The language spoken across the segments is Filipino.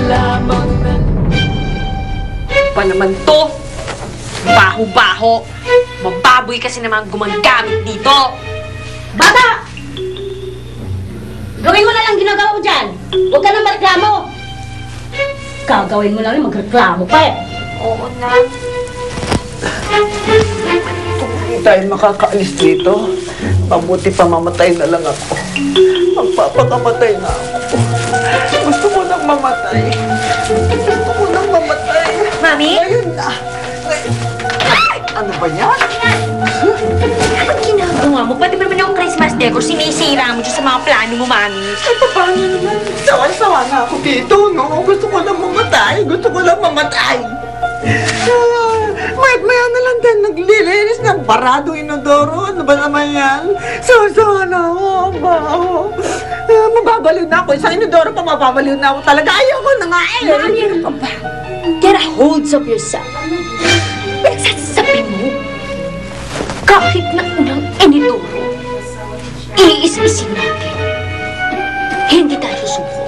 lamang na... Pa naman to! Baho-baho! Mababoy kasi naman gumagamit dito! Bata! Gawin mo na lang ginagawa mo dyan! Huwag ka nang magreklamo! Gagawin mo lang rin, magreklamo pa eh! Oo na. Hindi tayo makakaalis dito. Mabuti pa mamatay na lang ako. Magpapakamatay na ako. Gusto ko nang mamatay. Gusto ko nang mamatay. Mami? Ngayon na. Ay, ano ba yan? Anong ginagawa mo? Pati ba naman yung Christmas decor, sinisira mo dyan sa mga plano mo, Mami? Ay, paano naman? Sawa-sawa na ako dito, no? Gusto ko lang mamatay. Gusto ko lang mamatay. Maya na lang din naglilinis ng parado inodoro. Ano ba naman yan? Sawa-sawa na ako. Ang baho. Mababaliw na ako. Sa inodoro pa mababaliw na ako talaga. Ayoko na nga eh. Mami, ano ka ba? Get a hold of yourself. Pinagsasabi mo, kahit na unang inidoro, iis-isin natin. Hindi tayo susuko.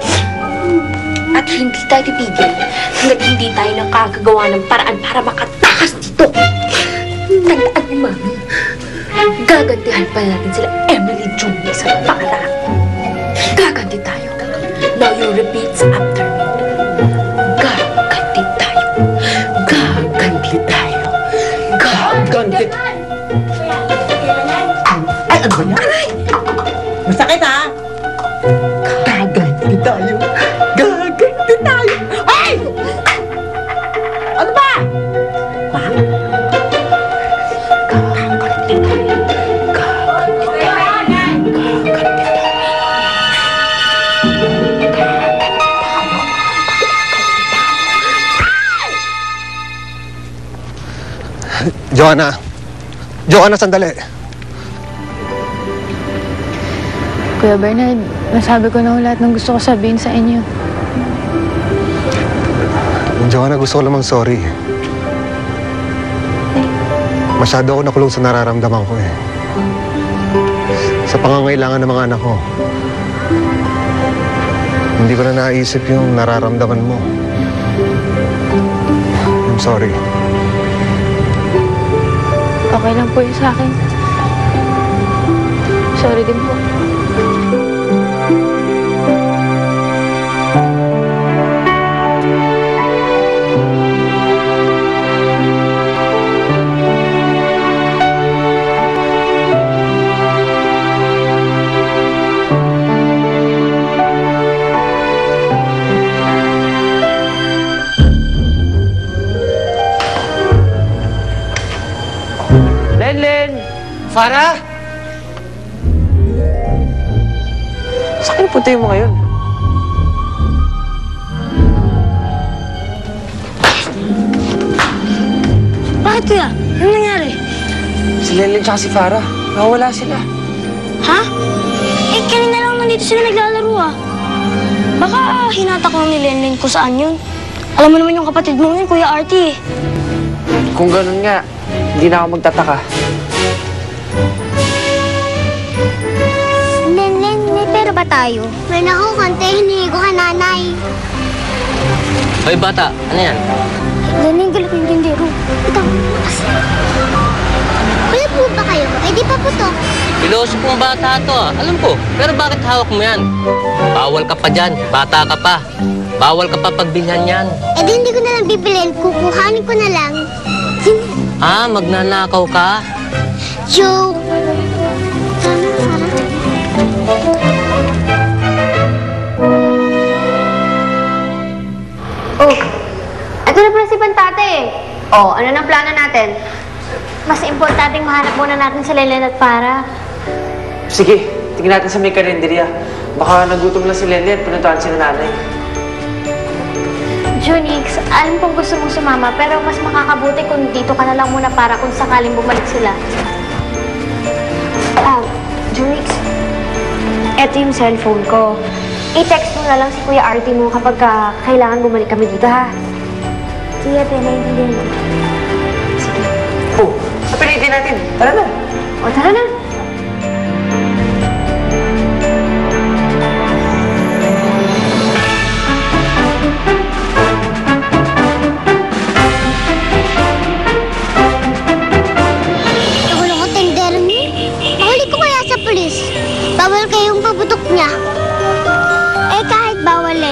At hindi tayo titigil hanggat hindi tayo nakakagawa ng paraan para makatakas dito. Tandaan ni Mami, gagantihan pa natin sila Emily Junior sa para. Gaganti tayo. Now you repeat after me. Gaganti tayo. Gaganti tayo. Gaganti. Ay, ano ba yan? Aray! Masakit ha? Gaganti tayo. Gaganti tayo. Ay! Ano ba? Ha? Gaganti tayo. Gaganti tayo. Gaganti tayo. Joanna! Joanna, sandali! Kuya Bernard, nasabi ko na lahat ng gusto ko sabihin sa inyo. Joanna, gusto ko lamang sorry. Masyado ako nakulong sa nararamdaman ko eh. Sa pangangailangan ng mga anak ko. Hindi ko na naisip yung nararamdaman mo. I'm sorry. Okay lang po yun sa akin. Sorry din po. Lenlen! Farah! Saan puntayin mo ngayon? Bakit kuya? Ano nangyari? Si Lenlen tsaka si Farah. Nawawala sila. Ha? Eh, kanina lang nandito sila naglalaro ah. Baka hinatak lang ni Lenlen kung saan yun. Alam mo naman yung kapatid mo yun, Kuya Artie. Kung ganun nga, hindi na ako magtataka. Lenlen, may pera ba tayo? Meron ako konti, hinihingi ko kay nanay. Hoy bata, ano yan? Lenlen, galit ng tindero. Ito, kasi. Wala po ba kayo? Eh di pa po to. Piloso pong bata to ah. Alam ko, pero bakit hawak mo yan? Bawal ka pa dyan, bata ka pa. Bawal ka pa pagbilhan yan. Eh di hindi ko na lang bibilin, kukuhanin ko na lang. Ah, magnanakaw ka? Joke! Tama, Farah. Oh, ito na pala si Pantate eh. Oh, ano nang plano natin? Mas importanteng mahanap muna natin si Lenlen at Farah. Sige, tingnan natin sa may karinderya. Baka nagutom na si Lenlen, pinuntahan si nanay. Junix, alam kong gusto mong sumama, pero mas makakabuti kung dito ka na lang muna para kung sakaling bumalik sila. Junix, eto yung cellphone ko. I-text mo na lang si Kuya Artie mo kapag kailangan bumalik kami dito, ha? Sige, ate, naiintindihan mo. Sige. Oh, sapilitin natin. Tara na. O, tara na.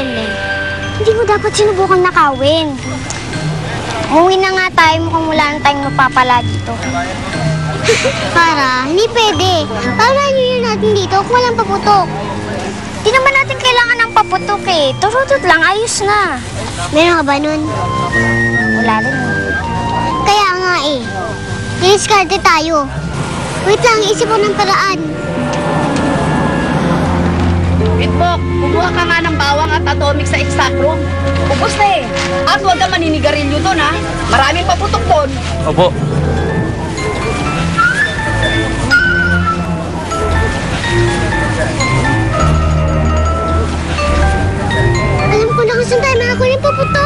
Lenlen. Hindi mo dapat sinubukang nakawin. Umuwi na nga tayo, mukhang wala na tayong mapapala dito. Para, hindi pwede. Paulahan nyo natin dito kung walang paputok. Di naman natin kailangan ng paputok eh. Turutot lang, ayos na. Meron ka ba nun? Wala rin. Kaya nga eh. Niliskarte tayo. Wait lang, isip ko ng paraan. Pitbok, kumuha ka nga ng bawang at atomic sa exact room. Ubus na eh. At huwag ka maninigarilyo doon ha. Maraming paputok doon. Opo. Alam ko na kung saan tayo makakuha ng paputok.